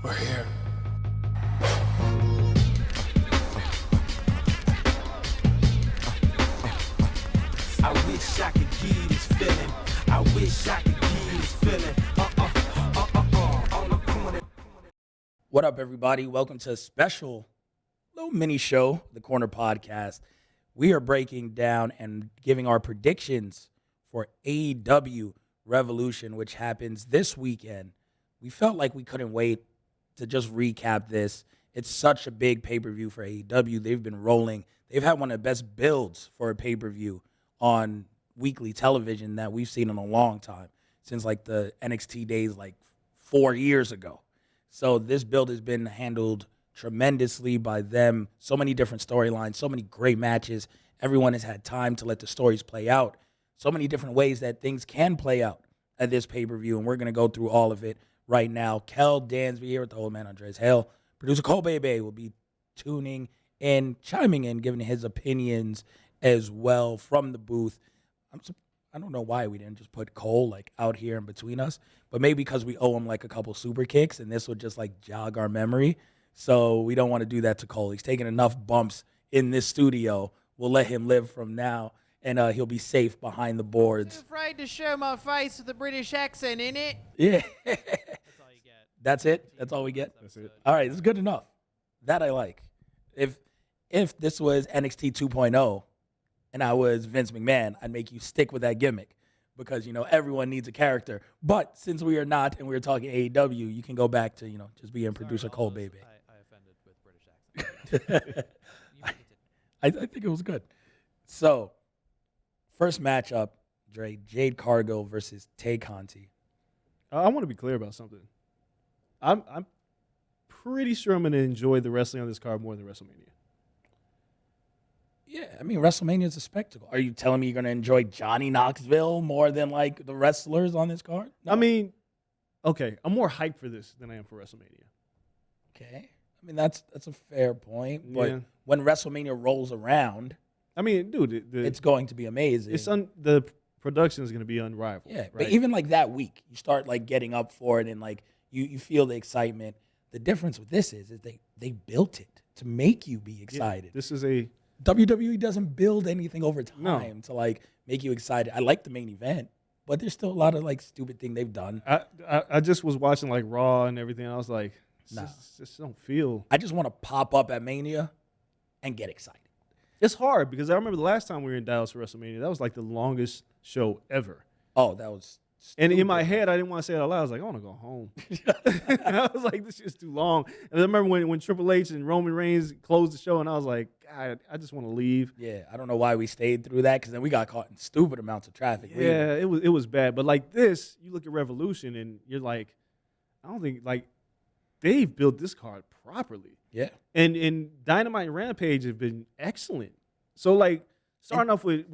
We're here. I wish I could give you this feeling. I wish I could give you this feeling. On the corner. What up, everybody? Welcome to a special little mini show, the Corner Podcast. We are breaking down and giving our predictions for AEW Revolution, which happens this weekend. We felt like we couldn't wait to just recap this. It's such a big pay-per-view for AEW. They've been rolling. They've had one of the best builds for a pay-per-view on weekly television that we've seen in a long time, since like the NXT days like 4 years ago. So this build has been handled tremendously by them. So many different storylines, so many great matches. Everyone has had time to let the stories play out. So many different ways that things can play out at this pay-per-view, and we're going to go through all of it right now. Kel Dansby here with the old man, Andreas and Kel. Producer Cole Bebe will be tuning in, chiming in, giving his opinions as well from the booth. I don't know why we didn't just put Cole like out here in between us, but maybe because we owe him like a couple super kicks, and this would just like jog our memory. So we don't want to do that to Cole. He's taken enough bumps in this studio. We'll let him live from now, and he'll be safe behind the boards. Too afraid to show my face with a British accent in it. Yeah. That's all you get. That's it? That's all we get? That's it. All right, it's good enough. That I like. If this was NXT 2.0 and I was Vince McMahon, I'd make you stick with that gimmick because, you know, everyone needs a character. But since we are not and we're talking AEW, you can go back to, you know, just being producer Cole Bebe. I offended with British accent. I think it was good. So, first matchup, Dre, Jade Cargill versus Tay Conti. I want to be clear about something. I'm pretty sure I'm going to enjoy the wrestling on this card more than WrestleMania. Yeah, I mean, WrestleMania is a spectacle. Are you telling me you're going to enjoy Johnny Knoxville more than, like, the wrestlers on this card? No. I mean, okay, I'm more hyped for this than I am for WrestleMania. Okay. I mean, that's a fair point. But Yeah. when WrestleMania rolls around, I mean, dude, it's going to be amazing. The production is going to be unrivaled. Yeah, right? but even, like, that week, you start, like, getting up for it and, like, you feel the excitement. The difference with this is they built it to make you be excited. This is a... WWE doesn't build anything over time No. to, like, make you excited. I like the main event, but there's still a lot of, like, stupid thing they've done. I just was watching, like, Raw and everything. I was like, Nah. just don't feel... I just want to pop up at Mania and get excited. It's hard because I remember the last time we were in Dallas for WrestleMania, that was, like, the longest show ever. Oh, that was And in stupid. my head, I didn't want to say it out loud. I was like, I want to go home. I was like, this is too long. And I remember when Triple H and Roman Reigns closed the show, and I was like, God, I just want to leave. Yeah, I don't know why we stayed through that because then we got caught in stupid amounts of traffic. Yeah, it was bad. But like this, you look at Revolution, and you're like, I don't think, like, they've built this card properly. Yeah. And Dynamite and Rampage have been excellent. So, like, starting off with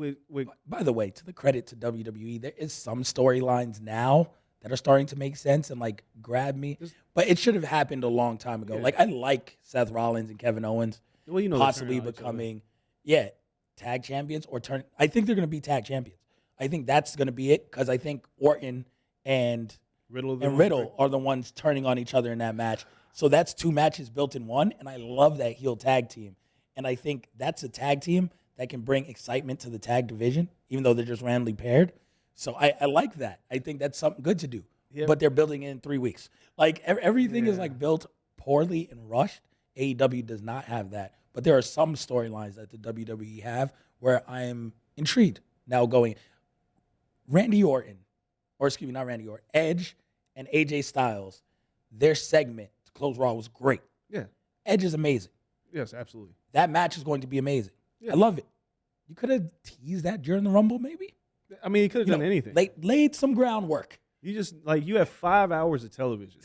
By the way, to the credit to WWE, there is some storylines now that are starting to make sense and, like, grab me. But it should have happened a long time ago. Yeah. Like, I like Seth Rollins and Kevin Owens well, you know, possibly becoming, tag champions or turn. I think they're going to be tag champions. I think that's going to be it because I think Orton and Riddle are the ones turning on each other in that match. So that's two matches built in one, and I love that heel tag team. And I think that's a tag team that can bring excitement to the tag division, even though they're just randomly paired. So I like that. I think that's something good to do. Yeah. But they're building it in 3 weeks. Like, everything is, like, built poorly and rushed. AEW does not have that. But there are some storylines that the WWE have where I am intrigued. Now going, Edge and AJ Styles, their segment to close Raw was great. Yeah. Edge is amazing. Yes, absolutely. That match is going to be amazing. Yeah. I love it. You could have teased that during the Rumble, maybe. I mean, he could have done anything. Laid some groundwork. You just, like, you have 5 hours of television.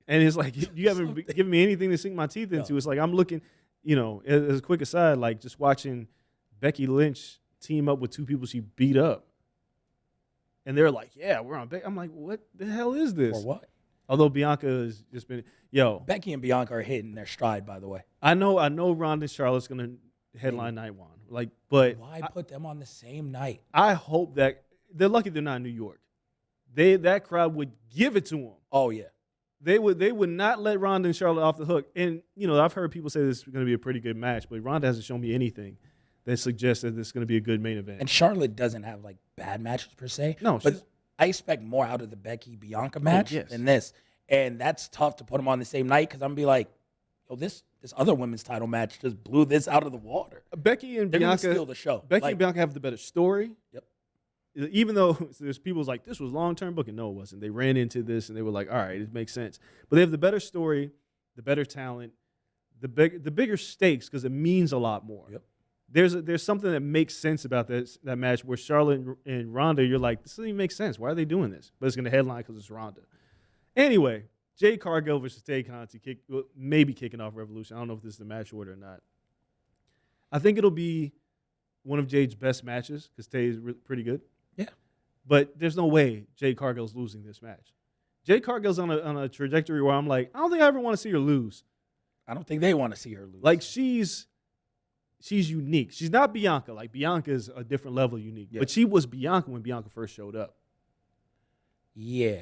And it's like, you haven't given me anything to sink my teeth into. No. It's like, I'm looking, you know, as a quick aside, like, just watching Becky Lynch team up with 2 people she beat up. And they're like, yeah, we're on Becky. I'm like, what the hell is this? Or what? Although Bianca has just been, Becky and Bianca are hitting their stride, by the way. I know Ronda and Charlotte's going to headline night one. Like, but Why put them on the same night? I hope that they're lucky they're not in New York. That crowd would give it to them. Oh, yeah. They would not let Ronda and Charlotte off the hook. And, I've heard people say this is going to be a pretty good match, but Ronda hasn't shown me anything that suggests that this is going to be a good main event. And Charlotte doesn't have like bad matches per se. No, but I expect more out of the Becky Bianca match than this. And that's tough to put them on the same night because I'm going to be like, yo, this other women's title match just blew this out of the water. Becky and They're Bianca steal the show. Becky and Bianca have the better story. Yep. Even though there's people who's like, this was long-term booking. No, it wasn't. They ran into this and they were like, all right, it makes sense. But they have the better story, the better talent, the bigger stakes because it means a lot more. Yep. There's something that makes sense about that match where Charlotte and Ronda, you're like, this doesn't even make sense. Why are they doing this? But it's going to headline because it's Ronda. Anyway, Jade Cargill versus Tay Conti maybe kicking off Revolution. I don't know if this is the match order or not. I think it'll be one of Jade's best matches because Tay is pretty good. Yeah. But there's no way Jade Cargill's losing this match. Jade Cargill's on a trajectory where I'm like, I don't think I ever want to see her lose. I don't think they want to see her lose. Like she's unique. She's not Bianca. Like Bianca is a different level of unique. Yeah. But she was Bianca when Bianca first showed up. Yeah,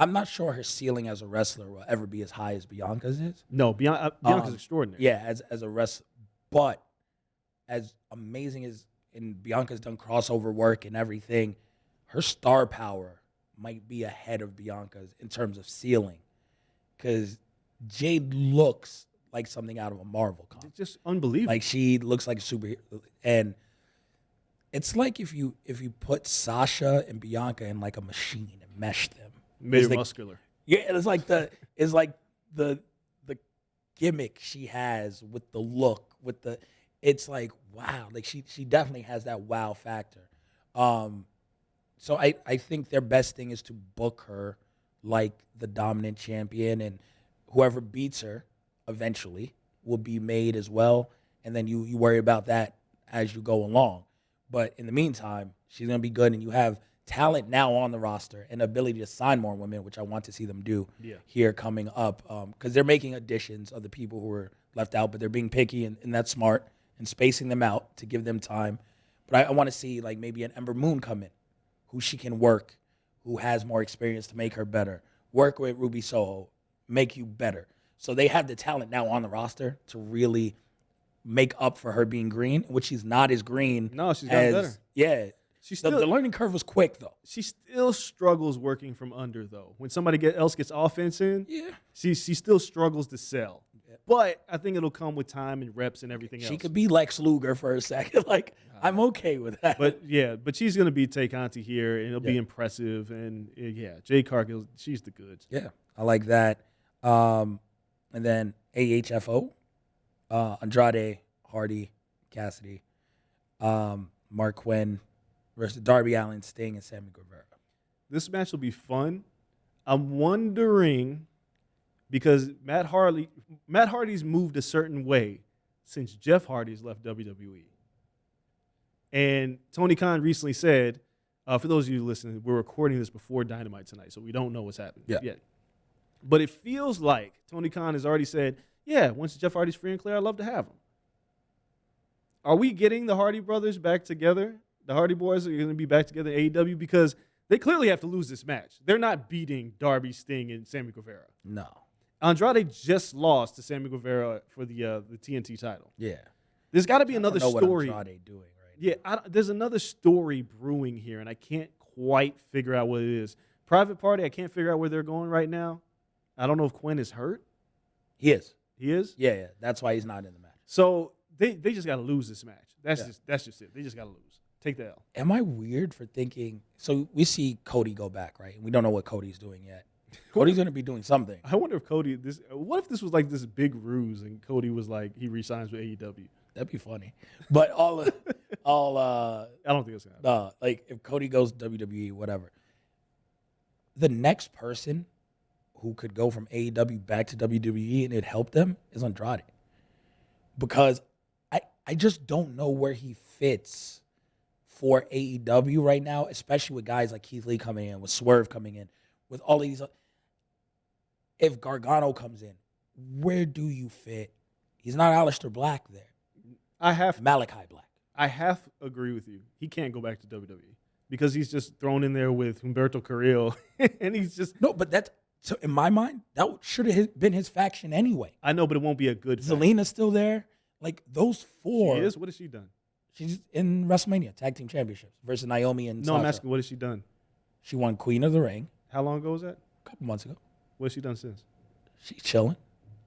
I'm not sure her ceiling as a wrestler will ever be as high as Bianca's is. No, Bianca's extraordinary. Yeah, as a wrestler. But as amazing as and Bianca's done crossover work and everything, her star power might be ahead of Bianca's in terms of ceiling. Because Jade looks like something out of a Marvel comic. It's just unbelievable. Like she looks like a superhero. And it's like if you put Sasha and Bianca in like a machine and mesh them. Made her muscular. Yeah, it's like the gimmick she has with the look, it's like wow, like she definitely has that wow factor. So I think their best thing is to book her like the dominant champion, and whoever beats her eventually will be made as well, and then you worry about that as you go along. But in the meantime, she's gonna be good, and you have talent now on the roster and ability to sign more women, which I want to see them do here coming up, because they're making additions of the people who were left out, but they're being picky, and that's smart, and spacing them out to give them time. But I want to see like maybe an Ember Moon come in, who she can work, who has more experience to make her better. Work with Ruby Soho, make you better. So they have the talent now on the roster to really make up for her being green, which she's not as green. No, she's gotten better. Yeah. The learning curve was quick, though. She still struggles working from under, though. When somebody else gets offense in, she still struggles to sell. Yeah. But I think it'll come with time and reps and everything else. She could be Lex Luger for a second. Like, I'm okay with that. But she's going to be Tay Conti here, and it'll be impressive. And, Jade Cargill, she's the goods. Yeah, I like that. And then AHFO, Andrade, Hardy, Cassidy, Mark Quinn versus Darby Allin, Sting, and Sammy Guevara. This match will be fun. I'm wondering, because Matt Hardy's moved a certain way since Jeff Hardy's left WWE. And Tony Khan recently said, for those of you listening, we're recording this before Dynamite tonight, so we don't know what's happening yet. But it feels like Tony Khan has already said, once Jeff Hardy's free and clear, I'd love to have him. Are we getting the Hardy brothers back together? The Hardy Boys are going to be back together in AEW because they clearly have to lose this match. They're not beating Darby, Sting, and Sammy Guevara. No. Andrade just lost to Sammy Guevara for the TNT title. Yeah. There's got to be another story. What Andrade doing right now. There's another story brewing here, and I can't quite figure out what it is. Private Party, I can't figure out where they're going right now. I don't know if Quinn is hurt. He is. He is? Yeah. That's why he's not in the match. So they just got to lose this match. That's just it. They just got to lose. Take the L. Am I weird for thinking? So we see Cody go back, right? And we don't know what Cody's doing yet. Cody's going to be doing something. I wonder if what if this was like this big ruse and Cody was like, he re-signs with AEW? That'd be funny. But I don't think it's going to happen. Like if Cody goes WWE, whatever. The next person who could go from AEW back to WWE and it help them is Andrade. Because I just don't know where he fits for AEW right now, especially with guys like Keith Lee coming in, with Swerve coming in, with all of these. If Gargano comes in, where do you fit? He's not Aleister Black there. Malachi Black. I have to agree with you. He can't go back to WWE because he's just thrown in there with Humberto Carrillo, and he's just no. But So in my mind, that should have been his faction anyway. I know, but it won't be a good faction. Zelina's still there. Like those four. She is? What has she done? She's in WrestleMania Tag Team Championships versus Naomi and No, Sasha. I'm asking, what has she done? She won Queen of the Ring How long ago was that? a couple months ago. What has she done since? She's chilling.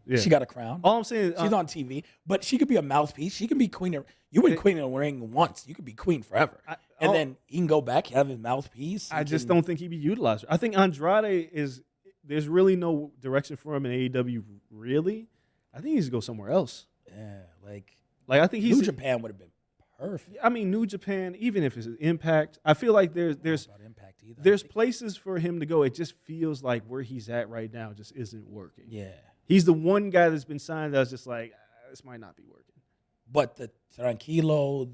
Yeah. She got a crown. All I'm saying is, She's on TV, but she could be a mouthpiece. She can be queen. You win Queen of the Ring once, you could be queen forever. And then he can go back, have his mouthpiece. I just don't think he'd be utilized. I think Andrade is. There's really no direction for him in AEW. Really, I think he needs to go somewhere else. Yeah, like I think New Japan would have been perfect. I mean, New Japan, even if it's an Impact, I feel like there's About Impact either. there's places for him to go. It just feels like where he's at right now just isn't working. Yeah, He's the one guy that's been signed that's just like, this might not be working. but the Tranquilo,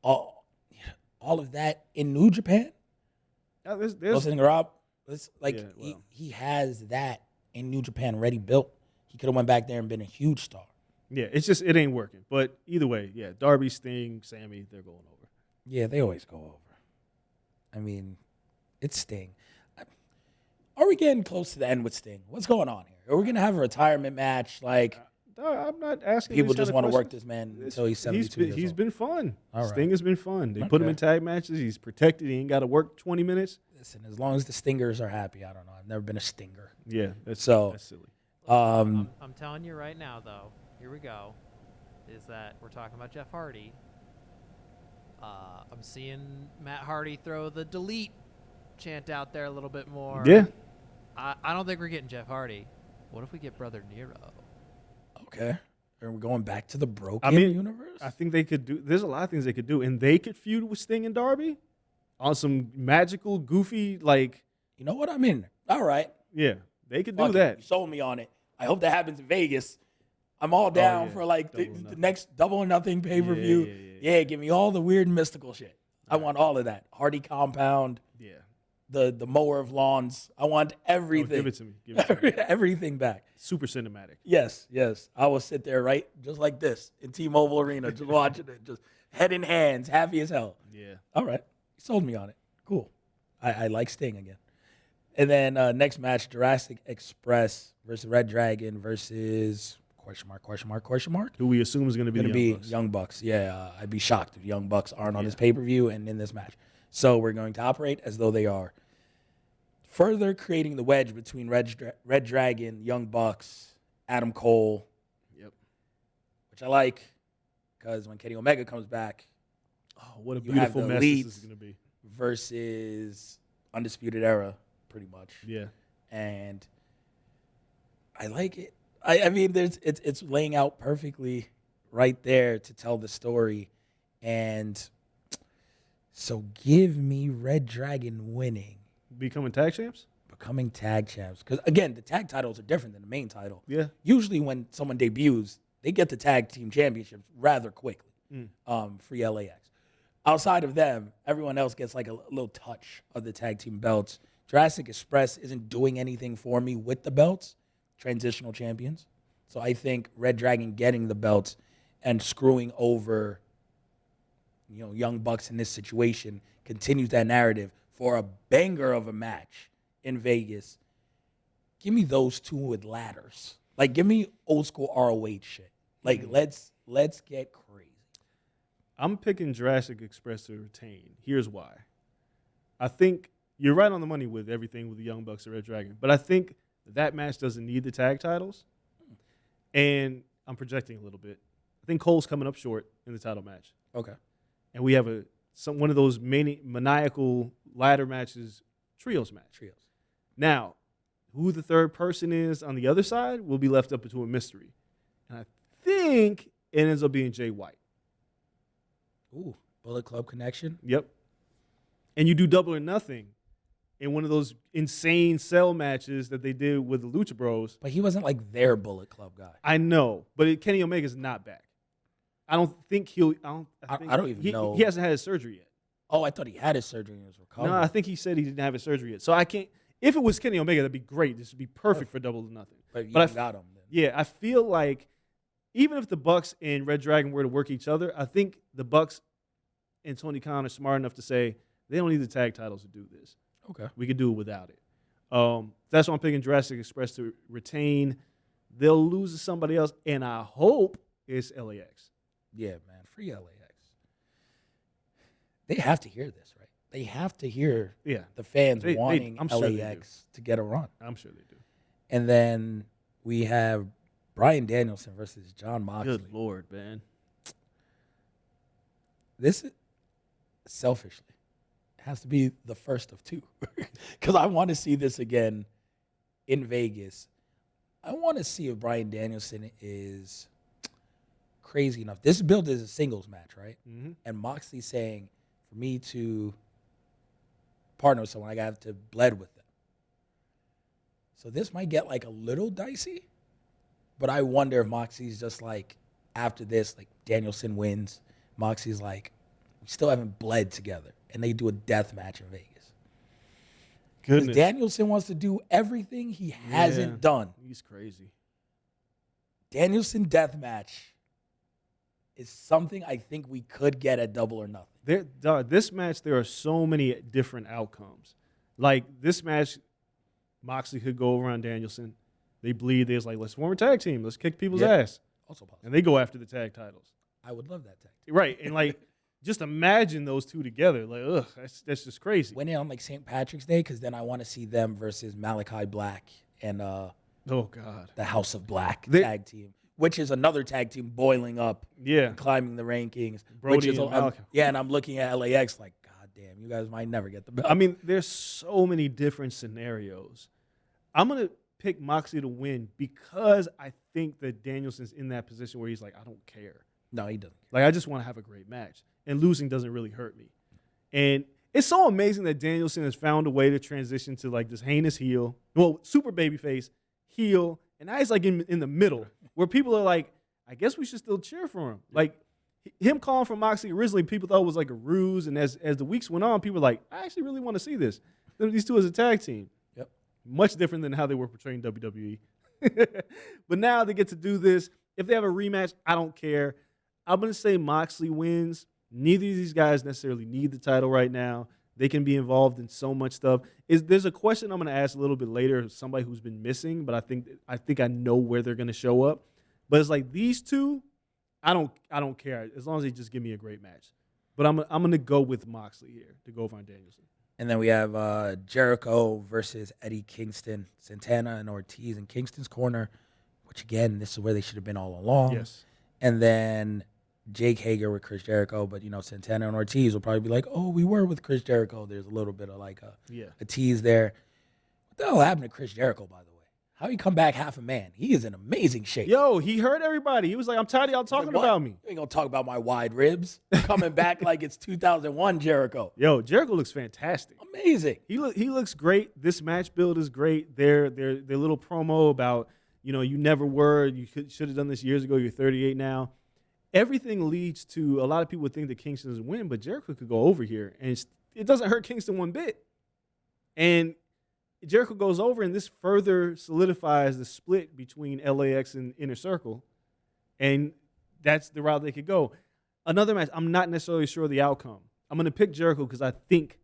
all of that in New Japan. There's Listening, Rob, it's like Yeah, well. he has that in New Japan already built. He could have went back there and been a huge star. yeah, it's just, it ain't working. But either way, yeah, Darby, Sting, Sammy, they're going over. Yeah, they always go over. I mean, it's Sting. Are we getting close to the end with Sting? What's going on here? Are we going to have a retirement match? Like, I'm not asking. people these just kind want of to work questions. this man until he's 72 years He's old. been fun. All right. Sting has been fun. They put him Okay. in tag matches. He's protected. He ain't got to work 20 minutes. Listen, as long as the Stingers are happy, I don't know. I've never been a Stinger. Yeah, that's So- silly. Um, I'm telling you right now, though, here we go, is that we're talking about Jeff Hardy. I'm seeing Matt Hardy throw the delete chant out there a little bit more. Yeah. I don't think we're getting Jeff Hardy. What if we get Brother Nero? okay. Are we going back to the broken universe? I think they could do. There's a lot of things they could do, and they could feud with Sting and Darby on some magical, goofy, like, You know what? I'm in. All right. yeah, they could do Fuck it. that. You sold me on it. I hope that happens in Vegas. I'm all down yeah. for like Double or the Nothing. next Double or Nothing pay-per-view. Yeah. Give me all the weird mystical shit. I want all of that. Hardy compound, Yeah, the mower of lawns. I want everything. give it to me. Give it to me. Everything back. Super cinematic. Yes. I will sit there right just like this in T-Mobile Arena, just watching it, just head in hands, happy as hell. Yeah, All right. You sold me on it. Cool. I like Sting again. And then next match, Jurassic Express versus Red Dragon versus question mark. who we assume is going to be Going to the be Young Bucks. Young Bucks. Yeah, I'd be shocked if Young Bucks aren't on this pay-per-view and in this match. So we're going to operate as though they are. Further creating the wedge between Red Dragon, Young Bucks, Adam Cole. Yep. Which I like because when Kenny Omega comes back Oh, what a You have beautiful the mess elites. this is going to be. versus Undisputed Era, pretty much. Yeah. And I like it. I mean, it's laying out perfectly right there to tell the story. And so give me Red Dragon winning, Becoming tag champs? becoming tag champs. Because, again, the tag titles are different than the main title. Yeah. Usually when someone debuts, they get the tag team championships rather quickly. Free LAX. Outside of them, everyone else gets like a little touch of the tag team belts. Jurassic Express isn't doing anything for me with the belts. Transitional champions. So I think Red Dragon getting the belts and screwing over, Young Bucks in this situation continues that narrative for a banger of a match in Vegas. Give me those two with ladders. Like, give me old school ROH shit. Like, let's get crazy. I'm picking Jurassic Express to retain. Here's why. I think you're right on the money with everything with the Young Bucks and Red Dragon, but I think that match doesn't need the tag titles. And I'm projecting a little bit. I think Cole's coming up short in the title match. Okay. And we have one of those maniacal ladder matches, trios match. Trios. Now, who the third person is on the other side will be left up to a mystery. And I think it ends up being Jay White. Ooh, Bullet Club connection. Yep. And you do Double or Nothing in one of those insane cell matches that they did with the Lucha Bros. But he wasn't like their Bullet Club guy. I know, but Kenny Omega's not back. I don't think he'll. I don't even know. He hasn't had his surgery yet. Oh, I thought he had his surgery and was recovering. No, I think he said he didn't have his surgery yet. So I can't. If it was Kenny Omega, that'd be great. This would be perfect for Double or Nothing. But you but got him. Then. Yeah, I feel like even if the Bucks and Red Dragon were to work each other, I think the Bucks and Tony Khan are smart enough to say they don't need the tag titles to do this. Okay. We could do it without it. That's why I'm picking Jurassic Express to retain. They'll lose to somebody else, and I hope it's LAX. Yeah, man. Free LAX. They have to hear this, right? They have to hear the fans wanting LAX to get a run. I'm sure they do. And then we have Bryan Danielson versus Jon Moxley. Good Lord, man. This is selfishly has to be the first of two because I want to see this again in Vegas. I want to see if Bryan Danielson is crazy enough. This is billed as a singles match, right? Mm-hmm. And Moxley saying, for me to partner with someone, I got to bled with them. So this might get like a little dicey, but I wonder if Moxley's just like, after this, like Danielson wins, Moxley's like, we still haven't bled together. And they do a death match in Vegas. Because Danielson wants to do everything he hasn't done. He's crazy. Danielson death match is something I think we could get at Double or Nothing. This match, there are so many different outcomes. Like this match, Moxley could go over on Danielson. They bleed. They're like, let's form a tag team. Let's kick people's ass. Also possible. And they go after the tag titles. I would love that tag team. Right. And like, just imagine those two together. Like, ugh, that's just crazy. Winning on like St. Patrick's Day, because then I want to see them versus Malachi Black and oh God, the House of Black tag team, which is another tag team boiling up, and climbing the rankings. Brody which is, and Malachi. And I'm looking at LAX like, God damn, you guys might never get the belt. I mean, there's so many different scenarios. I'm gonna pick Moxley to win because I think that Danielson's in that position where he's like, I don't care. No, he doesn't. Like, I just want to have a great match. And losing doesn't really hurt me. And it's so amazing that Danielson has found a way to transition to, like, this heinous heel. Well, super babyface, heel. And now he's, like, in the middle where people are like, I guess we should still cheer for him. Like, him calling for Moxley originally, people thought it was, like, a ruse. And as the weeks went on, people were like, I actually really want to see this. These two as a tag team. Yep. Much different than how they were portraying WWE. But now they get to do this. If they have a rematch, I don't care. I'm going to say Moxley wins. Neither of these guys necessarily need the title right now. They can be involved in so much stuff. There's a question I'm going to ask a little bit later of somebody who's been missing, but I think I know where they're going to show up. But it's like these two, I don't care as long as they just give me a great match. But I'm going to go with Moxley here to go over on Danielson. And then we have Jericho versus Eddie Kingston, Santana and Ortiz in Kingston's corner, which again, this is where they should have been all along. Yes. And then Jake Hager with Chris Jericho, but Santana and Ortiz will probably be like, oh, we were with Chris Jericho. There's a little bit of like a tease there. What the hell happened to Chris Jericho, by the way? How he come back half a man? He is in amazing shape. Yo, he hurt everybody. He was like, I'm tired of y'all talking about me. You ain't gonna talk about my wide ribs. Coming back like it's 2001 Jericho. Yo, Jericho looks fantastic. Amazing. He looks great. This match build is great. Their little promo about, you never were. You should have done this years ago. You're 38 now. Everything leads to a lot of people would think that Kingston is win, but Jericho could go over here, and it doesn't hurt Kingston one bit. And Jericho goes over, and this further solidifies the split between LAX and Inner Circle, and that's the route they could go. Another match, I'm not necessarily sure of the outcome. I'm going to pick Jericho because I think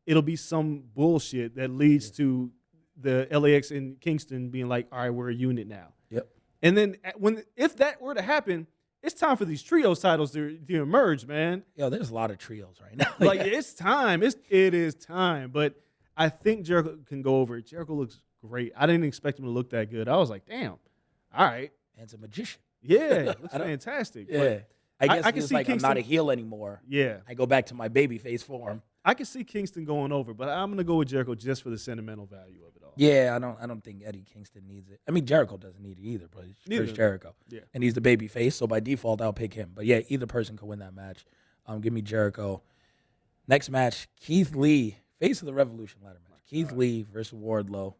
it'll be some bullshit that leads to the LAX and Kingston being like, all right, we're a unit now. Yep. And then if that were to happen, it's time for these trios titles to emerge, man. Yo, there's a lot of trios right now. Like, it's time. It is time. But I think Jericho can go over it. Jericho looks great. I didn't expect him to look that good. I was like, damn. All right. And it's a magician. Yeah, looks fantastic. Yeah. But I guess I can see like Kingston, I'm not a heel anymore. Yeah. I go back to my babyface form. I can see Kingston going over, but I'm going to go with Jericho just for the sentimental value of it all. Yeah, I don't think Eddie Kingston needs it. I mean, Jericho doesn't need it either, but it's Chris Jericho. Yeah. And he's the baby face, so by default, I'll pick him. But yeah, either person could win that match. Give me Jericho. Next match, Keith Lee, face of the Revolution ladder match. Keith Lee versus Wardlow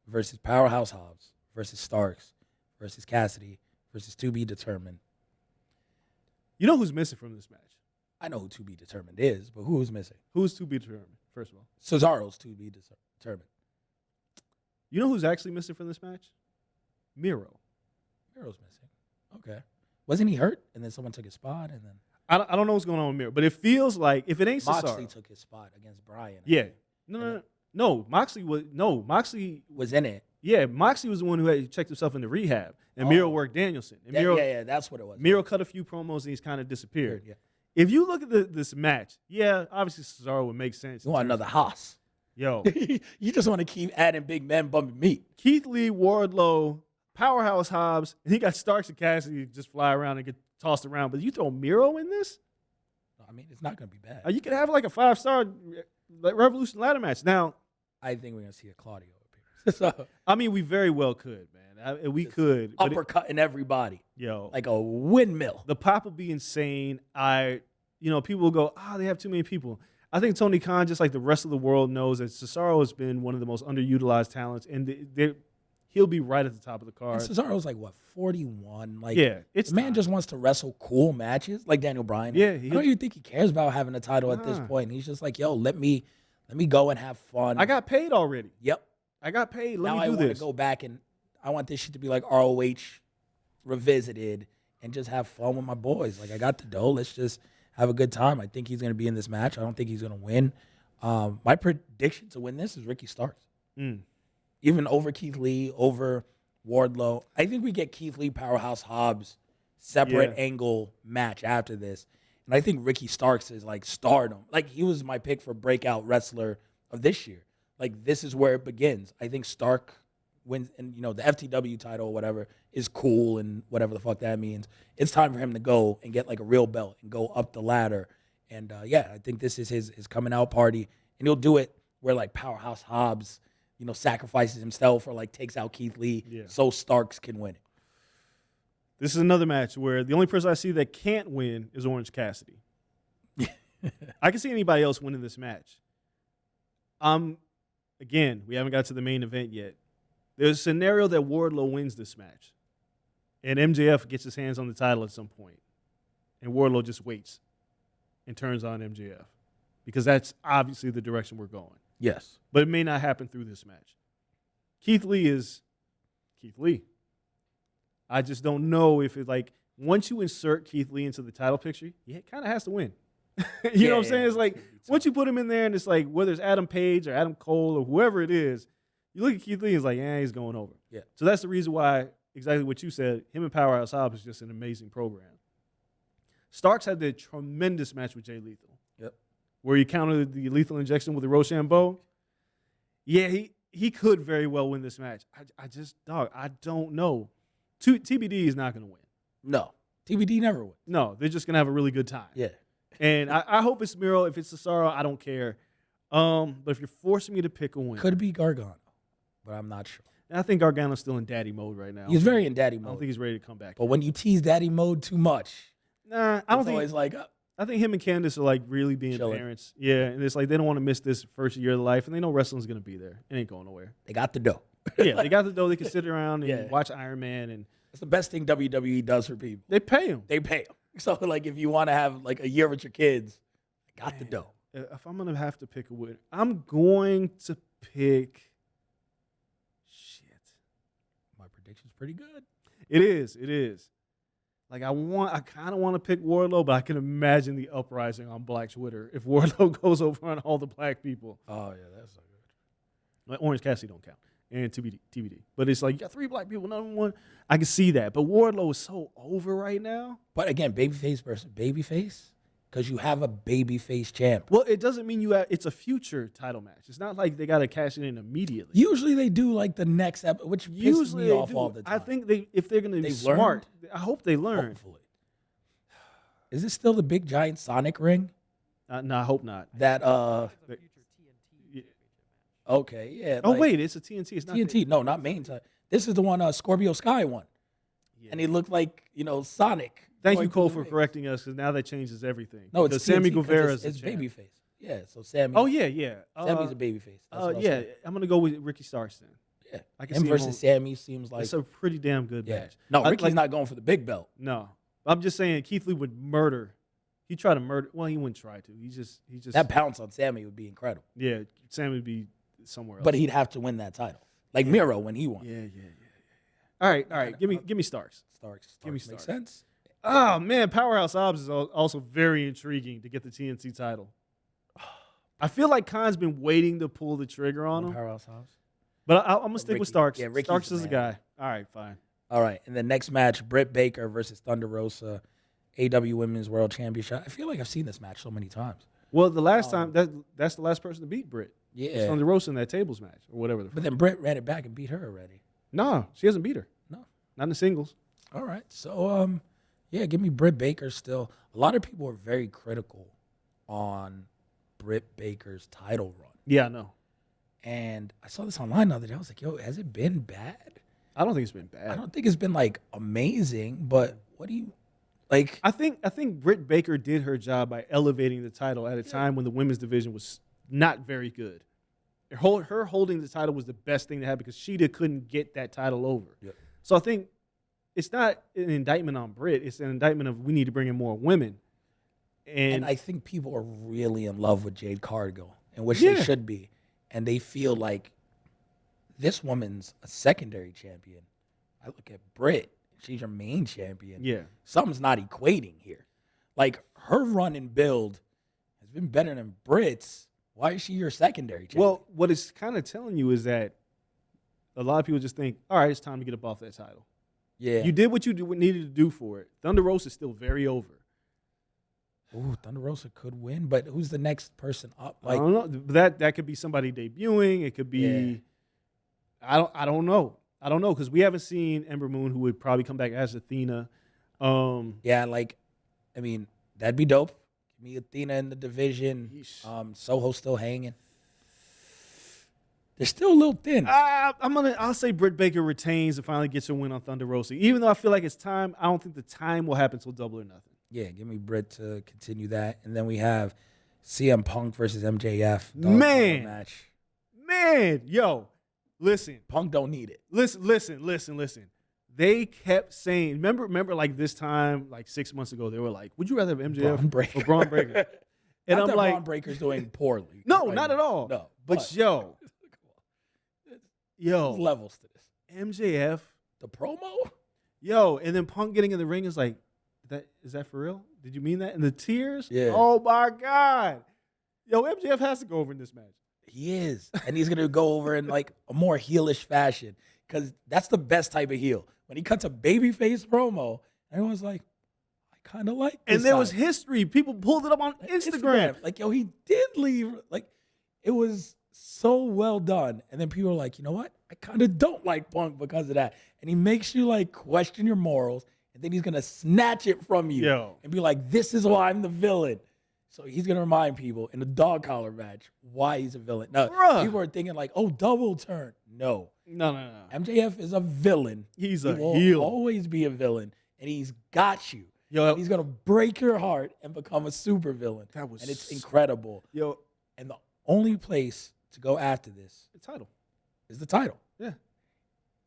versus Powerhouse Hobbs versus Starks versus Cassidy versus To Be Determined. You know who's missing from this match? I know who To Be Determined is, but who is missing? Who's To Be Determined, first of all? Cesaro's To Be Determined. You know who's actually missing from this match? Miro. Miro's missing. Okay. Wasn't he hurt? And then someone took his spot, and then I don't know what's going on with Miro, but it feels like if it ain't Moxley Cesaro. took his spot against Bryan. Yeah. No. No, Moxley Was in it. Yeah, Moxley was the one who had checked himself into rehab, and Miro worked Danielson. And Miro, yeah, that's what it was. Miro cut a few promos and he's kind of disappeared. Yeah. If you look at this match, obviously Cesaro would make sense. You want another Haas. Yo, You just want to keep adding big men bumping meat. Keith Lee, Wardlow, Powerhouse Hobbs, and he got Starks and Cassidy just fly around and get tossed around. But you throw Miro in this? I mean, it's not going to be bad. You could have like a 5-star Revolution ladder match. Now, I think we're going to see a Claudio appearance. So, I mean, we very well could, man. We could. but uppercutting everybody yo, like a windmill. the pop will be insane. People will go, they have too many people. I think Tony Khan, just like the rest of the world, knows that Cesaro has been one of the most underutilized talents, and he'll be right at the top of the card. And Cesaro's like, what, 41? Like, it's the man time. just wants to wrestle cool matches like Daniel Bryan. Yeah, I don't even think he cares about having a title at this point. He's just like, yo, let me go and have fun. I got paid already. Yep. I got paid. Let now me I do want this. to go back and I want this shit to be like ROH revisited and just have fun with my boys. Like, I got the dough. Let's just have a good time. I think he's going to be in this match. I don't think he's going to win. My prediction to win this is Ricky Starks. Even over Keith Lee, over Wardlow. I think we get Keith Lee, Powerhouse Hobbs, separate angle match after this. And I think Ricky Starks is like stardom. Like, he was my pick for breakout wrestler of this year. Like, this is where it begins. I think Stark wins, and the FTW title or whatever is cool and whatever the fuck that means. It's time for him to go and get like a real belt and go up the ladder. And I think this is his coming out party, and he'll do it where like Powerhouse Hobbs, sacrifices himself or like takes out Keith Lee so Starks can win it. This is another match where the only person I see that can't win is Orange Cassidy. I can see anybody else winning this match. Again, we haven't got to the main event yet. There's a scenario that Wardlow wins this match, and MJF gets his hands on the title at some point, and Wardlow just waits and turns on MJF because that's obviously the direction we're going. Yes. But it may not happen through this match. Keith Lee is Keith Lee. I just don't know if it once you insert Keith Lee into the title picture, he kind of has to win. You know what I'm saying? It's like once you put him in there and it's like whether it's Adam Page or Adam Cole or whoever it is, you look at Keith Lee and it's like, he's going over. Yeah. So that's the reason why, exactly what you said, him and Powerhouse Hobbs is just an amazing program. Starks had the tremendous match with Jay Lethal. Yep. Where he countered the lethal injection with the Rochambeau. Yeah, he could very well win this match. I don't know. TBD is not going to win. No. TBD never wins. No, they're just going to have a really good time. Yeah. And I hope it's Miro. If it's Cesaro, I don't care. But if you're forcing me to pick a win. Could be Gargano, but I'm not sure. I think Gargano's still in daddy mode right now. He's very in daddy I don't mode. think he's ready to come back. But when you tease daddy mode too much, I don't think. always like, I think him and Candace are like really being Chilling. parents. Yeah, and it's like they don't want to miss this first year of life, and they know wrestling's going to be there. It ain't going nowhere. they got the dough. Yeah, they got the dough. They can sit around and Yeah. watch Iron Man, and It's the best thing WWE does for people. they pay him. They pay them. So, like, if you want to have, like, a year with your kids, they got the dough. If I'm going to have to pick a winner, I'm going to pick. Shit. My prediction's pretty good. It is. Like I kind of want to pick Wardlow, but I can imagine the uprising on Black Twitter if Wardlow goes over on all the black people. Oh, yeah, that's so good. Like Orange Cassidy don't count, and TBD. But it's like you got 3 black people, none one. I can see that, but Wardlow is so over right now. But, again, babyface versus babyface, because you have a babyface champ. Well, it doesn't mean it's a future title match. It's not like they got to cash it in immediately. Usually they do, like, the next episode, which pisses me off all the time. I think if they're going to be They've smart, learned? I hope they learn. Hopefully. Is this still the big, giant Sonic ring? No, I hope not. That, It's a future TNT. okay, yeah. Oh, like, wait, it's a TNT. It's not TNT. No, not main time. This is the one Scorpio Sky won. Yeah. And he looked like, Sonic. Thank going you, Cole, through the for ring. correcting us, because now that changes everything. No, it's because Sammy TNT 'cause Guevara is it's the champ. babyface. Yeah, so Sammy. Oh yeah. Sammy's a babyface. That's what I was Yeah, saying. I'm gonna go with Ricky Starks then. Yeah. I can Him see versus on- Sammy seems like It's a pretty damn good yeah. match. No, I- Ricky's not going for the big belt. No, I'm just saying Keith Lee would murder. He tried to murder. Well, he wouldn't try to. He just. That pounce on Sammy would be incredible. Yeah, Sammy would be somewhere else. But he'd have to win that title. Like Miro when he won. Yeah. All right. Give me Starks. Starks. Give me Makes Starks. sense. Oh man, Powerhouse Hobbs is also very intriguing to get the TNT title. I feel like Khan's been waiting to pull the trigger on him. Powerhouse Hobbs. But I'm going to stick Ricky. with Starks. Yeah, Ricky's Starks the is the man. guy. All right, fine. All right, and the next match, Brit Baker versus Thunder Rosa, AEW Women's World Championship. I feel like I've seen this match so many times. Well, the last time, that's the last person to beat Britt. Yeah. Thunder Rosa in that tables match or whatever. But then Britt ran it back and beat her already. No, she hasn't beat her. No. Not in the singles. All right. So, yeah, give me Brit Baker still. A lot of people are very critical on Brit Baker's title run. Yeah, I know. And I saw this online the other day. I was like, yo, has it been bad? I don't think it's been bad. I don't think it's been, like, amazing, but what do you, like. I think Britt Baker did her job by elevating the title at a time when the women's division was not very good. Her holding the title was the best thing to happen because Sheeta couldn't get that title over. Yep. So I think it's not an indictment on Britt. It's an indictment of we need to bring in more women. And I think people are really in love with Jade Cargill, and which they should be. And they feel like this woman's a secondary champion. I look at Britt. She's your main champion. Yeah. Something's not equating here. Like, her run and build has been better than Britt's. Why is she your secondary champion? Well, what it's kind of telling you is that a lot of people just think, all right, it's time to get up off that title. yeah. You did what you needed to do for it. Thunder Rosa is still very over. Ooh, Thunder Rosa could win, but who's the next person up? I don't know. That could be somebody debuting. It could be. I don't know. I don't know because we haven't seen Ember Moon, who would probably come back as Athena. Yeah, like, I mean, that'd be dope. Give me Athena in the division. Soho still hanging. They're still a little thin. I'll say Britt Baker retains and finally gets her win on Thunder Rosa. Even though I feel like it's time, I don't think the time will happen until Double or Nothing. Yeah, give me Britt to continue that. And then we have CM Punk versus MJF. Match. Man, yo, listen. Punk don't need it. Listen. They kept saying, remember like this time, like 6 months ago, they were like, would you rather have MJF or Braun Breaker? And Not I'm that like, Braun Breaker's doing poorly. no, right not now. at all. No. But yo, There's levels to this. MJF, The promo? yo, and then Punk getting in the ring is like, is that for real? Did you mean that? And the tears? Yeah. Oh my God. Yo, MJF has to go over in this match. He is. And he's going to go over in like a more heelish fashion because that's the best type of heel. When he cuts a babyface promo, everyone's like, I kind of like this And there guy. was history. People pulled it up on Instagram. Like, yo, he did leave. Like, it was so well done. And then people are like, you know what? I kind of don't like Punk because of that. And he makes you like question your morals. And then he's going to snatch it from you and be like, this is why I'm the villain. So he's going to remind people in the dog collar match why he's a villain. Now, people are thinking like, oh, double turn. No. MJF is a villain. He's he a will heel. always be a villain. And he's got you. Yo, And he's going to break your heart and become a super villain. That was and it's incredible. Yo, And the only place to go after this the title. is the title. Yeah.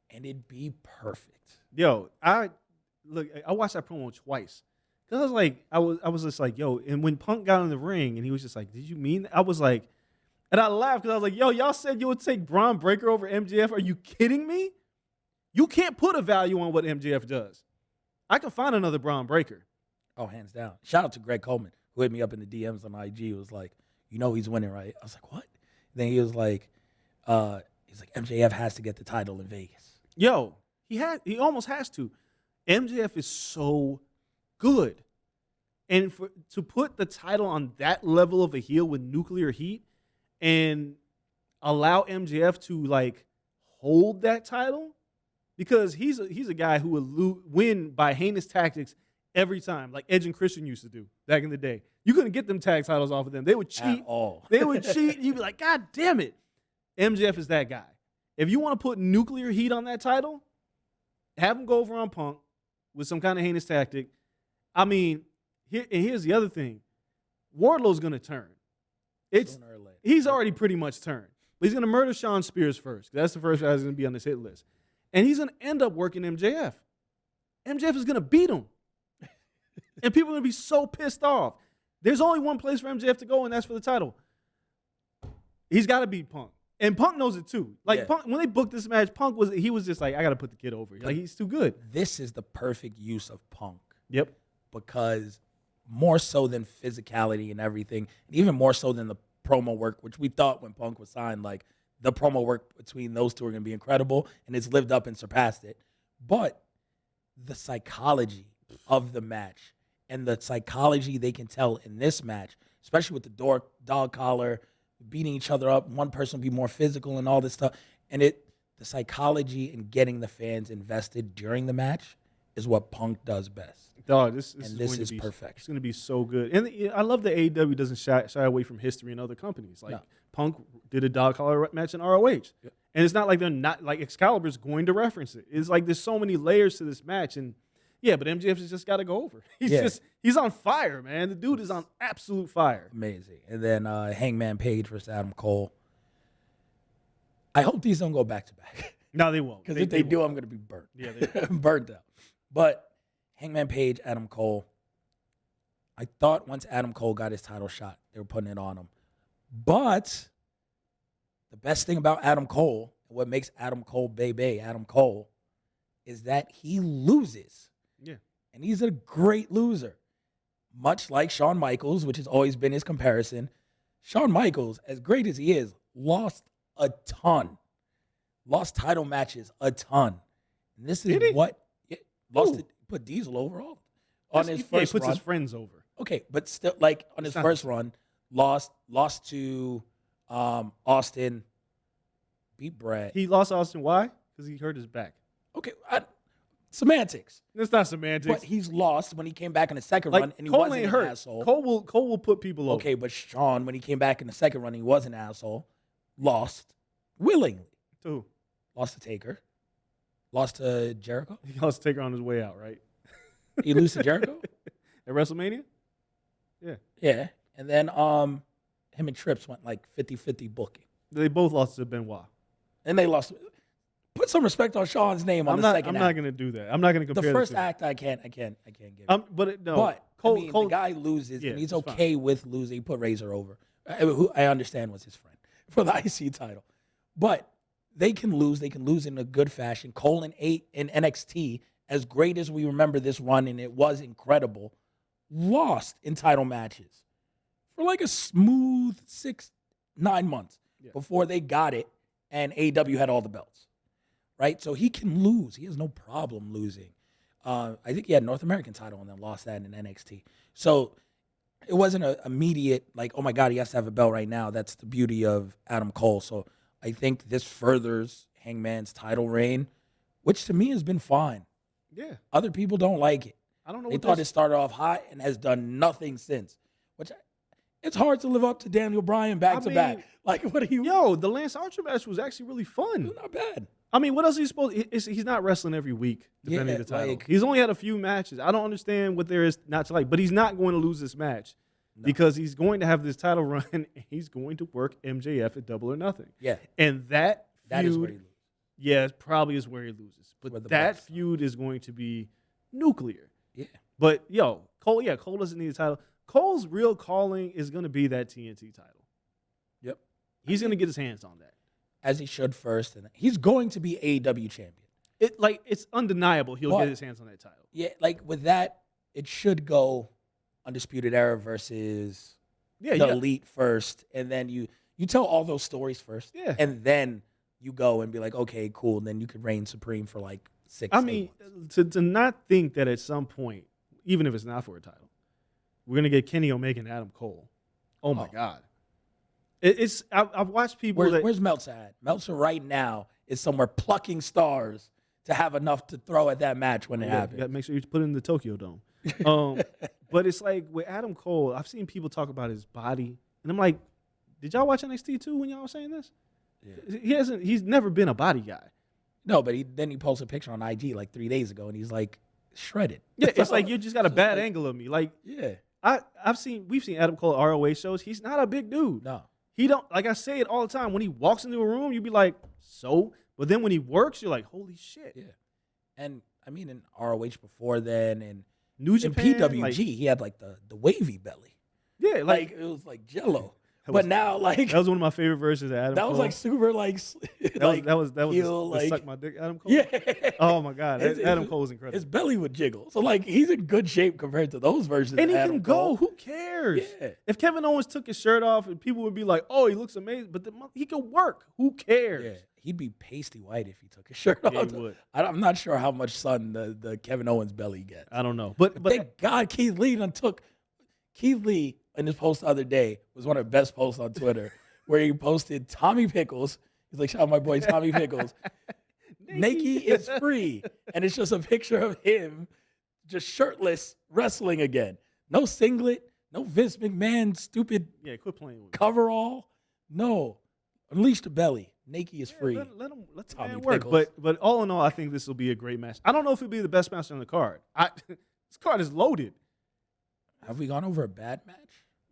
And it'd be perfect. Yo, I watched that promo twice. Cause I was like, I was just like, yo, and when Punk got in the ring and he was just like, did you mean that? I was like, and I laughed because I was like, yo, y'all said you would take Braun Breaker over MJF. Are you kidding me? You can't put a value on what MJF does. I can find another Braun Breaker. Oh, hands down. Shout out to Greg Coleman, who hit me up in the DMs on IG. He was like, you know he's winning, right? I was like, what? Then he was like, MJF has to get the title in Vegas. Yo, he almost has to. MJF is so good. And to put the title on that level of a heel with nuclear heat and allow MJF to like hold that title, because he's a guy who will win by heinous tactics every time, like Edge and Christian used to do back in the day. You couldn't get them tag titles off of them. They would cheat. At all. They would cheat. You'd be like, God damn it. MJF is that guy. If you want to put nuclear heat on that title, have him go over on Punk with some kind of heinous tactic. I mean, here's the other thing. Wardlow's going to turn. He's already pretty much turned. But he's going to murder Sean Spears first. That's the first guy that's going to be on this hit list. And he's going to end up working MJF. MJF is going to beat him. And people are going to be so pissed off. There's only one place for MJF to go, and that's for the title. He's got to beat Punk. And Punk knows it too. Like, Punk, when they booked this match, Punk was just like, I got to put the kid over. Like, he's too good. This is the perfect use of Punk. Yep. Because more so than physicality and everything, and even more so than the promo work, which we thought when Punk was signed, like the promo work between those two are going to be incredible, and it's lived up and surpassed it. But the psychology of the match and the psychology they can tell in this match, especially with the dog collar, beating each other up, one person will be more physical and all this stuff, and the psychology and getting the fans invested during the match is what Punk does best. Dog, this is perfect. It's going to be so good. And I love that AEW doesn't shy away from history in other companies. Like, Punk did a dog collar match in ROH. Yep. And it's not like they're not, like, Excalibur's going to reference it. It's like there's so many layers to this match. And, yeah, but MJF has just got to go over. He's on fire, man. The dude is on absolute fire. Amazing. And then Hangman Page versus Adam Cole. I hope these don't go back-to-back. No, they won't. Because if they do, I'm going to be burnt. Yeah, they burnt out. But Hangman Page, Adam Cole. I thought once Adam Cole got his title shot, they were putting it on him. But the best thing about Adam Cole, what makes Adam Cole Adam Cole, is that he loses. Yeah. And he's a great loser. Much like Shawn Michaels, which has always been his comparison. Shawn Michaels, as great as he is, lost a ton. Lost title matches a ton. And this is put Diesel over all on his first run. He puts his friends over. Okay, but still, like on his first run, lost to Austin, beat Brett. He lost Austin. Why? Because he hurt his back. Okay, semantics. It's not semantics. But he's lost when he came back in the second run, and he Cole wasn't ain't an hurt. asshole. Cole will put people over. Okay, but Shawn, when he came back in the second run, he was an asshole. Lost willingly. To who? Lost to Taker. Lost to Jericho. He lost to Taker on his way out, right? He lose to Jericho? At WrestleMania? Yeah. Yeah. And then him and Trips went like 50-50 booking. They both lost to Benoit. And they lost. Put some respect on Shawn's name on the second act. I'm not going to do that. I'm not going to compare the first act. I can't give it. But Cole, the guy loses, and he's okay with losing. He put Razor over, who I understand was his friend for the IC title. But they can lose. They can lose in a good fashion. Cole in NXT, as great as we remember this run, and it was incredible, lost in title matches for like a smooth 6-9 months before they got it, and AEW had all the belts. Right? So he can lose. He has no problem losing. I think he had North American title and then lost that in NXT. So it wasn't an immediate, like, oh my God, he has to have a belt right now. That's the beauty of Adam Cole. So I think this furthers Hangman's title reign, which to me has been fine. Yeah. Other people don't like it. I don't know. They thought it started off hot and has done nothing since. It's hard to live up to Daniel Bryan back to back. Like, what are you? Yo, the Lance Archer match was actually really fun. It was not bad. I mean, what else is he supposed to? He's not wrestling every week defending the title. He's only had a few matches. I don't understand what there is not to like, but he's not going to lose this match because he's going to have this title run and he's going to work MJF at Double or Nothing. Yeah. And that feud, is where he loses. Yeah, it probably is where he loses. But that feud is going to be nuclear. Yeah. But, Cole doesn't need a title. Cole's real calling is going to be that TNT title. Yep. He's going to get his hands on that. As he should first. And he's going to be AEW champion. It's undeniable he'll get his hands on that title. Yeah, like with that, it should go Undisputed Era versus the Elite first. And then you tell all those stories first. Yeah. And then you go and be like, okay, cool. And then you could reign supreme for like 6 months. To not think that at some point, even if it's not for a title, we're going to get Kenny Omega and Adam Cole. Oh, my God. I've watched people Where's Meltzer at? Meltzer right now is somewhere plucking stars to have enough to throw at that match when it happens. You got to make sure you put it in the Tokyo Dome. But it's like with Adam Cole, I've seen people talk about his body, and I'm like, did y'all watch NXT too when y'all were saying this? Yeah. He's never been a body guy. No, but then he posted a picture on IG like 3 days ago, and he's like shredded. Yeah, it's like you just got a bad angle of me. Like, yeah, we've seen Adam Cole at ROH shows. He's not a big dude. No. He don't, like I say it all the time, when he walks into a room, you'd be like, so? But then when he works, you're like, holy shit. Yeah. And, I mean, in ROH before then, and New Japan, in PWG, he had, like, the wavy belly. Yeah. Like, it was like Jell-O. But now, like, that was one of my favorite versions of Adam that Cole. was like super like that was heel, the like, suck my dick Adam Cole. yeah. Oh my God, His- Adam Cole was incredible. His belly would jiggle. So like he's in good shape compared to those versions. And of he Adam can go. Cole. Who cares? Yeah. If Kevin Owens took his shirt off, and people would be like, "Oh, he looks amazing," but he could work. Who cares? Yeah, he'd be pasty white if he took his shirt off. Yeah, he would. I'm not sure how much sun the Kevin Owens belly gets. I don't know, but Thank God Keith Lee Keith Lee in his post the other day was one of the best posts on Twitter where he posted Tommy Pickles. He's like, shout out my boy Tommy Pickles. Nikki is free. And it's just a picture of him just shirtless wrestling again. No singlet, no Vince McMahon stupid quit playing with coverall. No. Unleash the belly. Nikki is free. Let the Tommy man work. Pickles. But all in all, I think this will be a great match. I don't know if it'll be the best match on the card. This card is loaded. Have we gone over a bad match?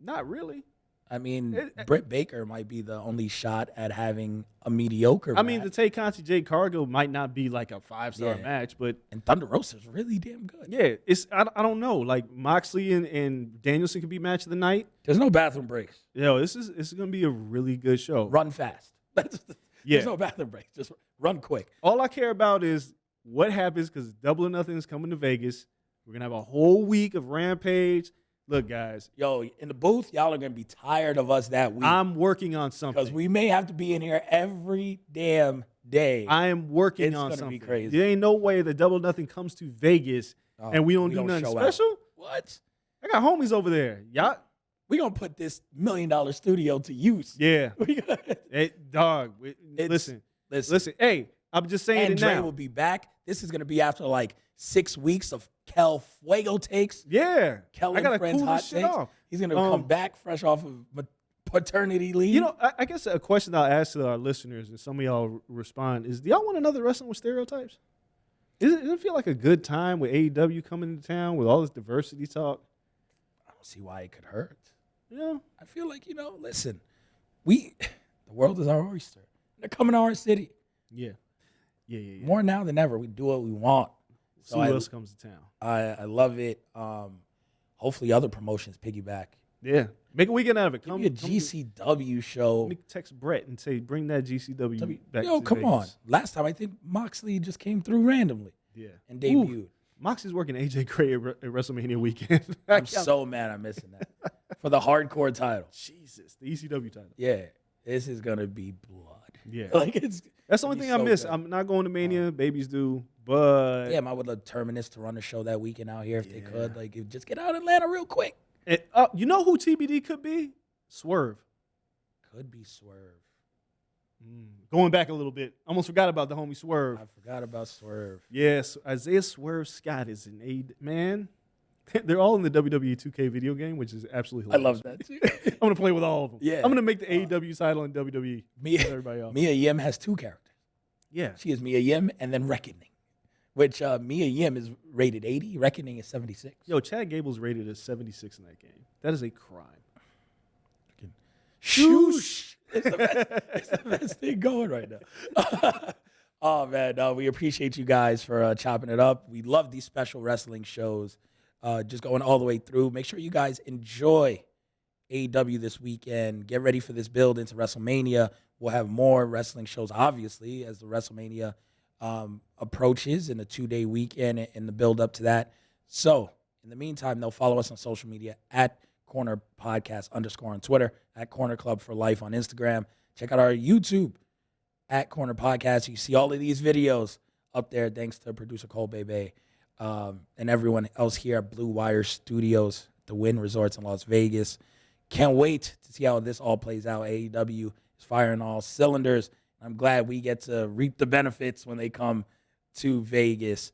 Not really. I mean, Brit Baker might be the only shot at having a mediocre match. I mean, the Tay Conti Jade Cargill might not be like a 5-star Yeah. match, but And Thunder Rosa's really damn good. yeah, I don't know. Like Moxley and Danielson could be match of the night. There's no bathroom breaks. Yo, this is gonna be a really good show. Run fast. There's no bathroom breaks. Just run quick. All I care about is what happens because Double or Nothing is coming to Vegas. We're gonna have a whole week of Rampage. Look, guys, Yo, in the booth, y'all are going to be tired of us that week. I'm working on something. Because we may have to be in here every damn day. I am working It's on gonna something. be crazy. There ain't no way that Double or Nothing comes to Vegas and we don't do nothing show special. out. What? I got homies over there. Y'all, We going to put this $1 million studio to use. yeah. We gonna- Hey, dog, listen. Hey, I'm just saying and it Dre now. will be back. This is going to be after like 6 weeks of Kel Fuego takes. Yeah, Kel I and gotta Friends cool hot this shit takes. off. He's going to come back fresh off of paternity leave. You know, I guess a question I'll ask to our listeners, and some of y'all respond, is do y'all want another Wrestling with Stereotypes? Does it feel like a good time with AEW coming into town with all this diversity talk? I don't see why it could hurt. You know? I feel like, listen, the world is our oyster. They're coming to our city. Yeah. More now than ever. We do what we want. See who else comes to town. I love it. Hopefully other promotions piggyback. Yeah. Make a weekend out of it. Give me a GCW show. Let me text Brett and say, bring that GCW back Yo, to come Vegas. on. Last time, I think Moxley just came through randomly. Yeah. And debuted. Ooh, Moxie's working AJ Gray at WrestleMania weekend. I'm so mad I'm missing that. For the hardcore title. Jesus, the ECW title. Yeah. This is going to be blood. Yeah. That's the only thing I miss. I'm not going to Mania. Babies do. But I would love Terminus to run the show that weekend out here if they could. Just get out of Atlanta real quick. You know who TBD could be? Swerve. Could be Swerve. Going back a little bit. Almost forgot about the homie Swerve. I forgot about Swerve. Yes, Isaiah Swerve Scott is an aid man. They're all in the WWE 2K video game, which is absolutely hilarious. I love that too. I'm going to play with all of them. Yeah. I'm going to make the AEW title in WWE. Everybody else. Mia Yim has 2 characters. Yeah. She is Mia Yim and then Reckoning, which Mia Yim is rated 80. Reckoning is 76. Yo, Chad Gable's rated as 76 in that game. That is a crime. Shoosh. It's the best thing going right now. Oh, man. We appreciate you guys for chopping it up. We love these special wrestling shows. Just going all the way through. Make sure you guys enjoy AEW this weekend. Get ready for this build into WrestleMania. We'll have more wrestling shows, obviously, as the WrestleMania approaches in a 2-day weekend and the build up to that. So, in the meantime, they'll follow us on social media at Corner Podcast _ on Twitter, at Corner Club for Life on Instagram. Check out our YouTube at Corner Podcast. You see all of these videos up there, thanks to producer Cole Bebe and everyone else here at Blue Wire Studios, the Wynn Resorts in Las Vegas. Can't wait to see how this all plays out. AEW is firing all cylinders. I'm glad we get to reap the benefits when they come to Vegas.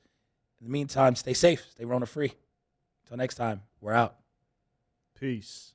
In the meantime, stay safe, stay Rona free. Until next time, we're out. Peace.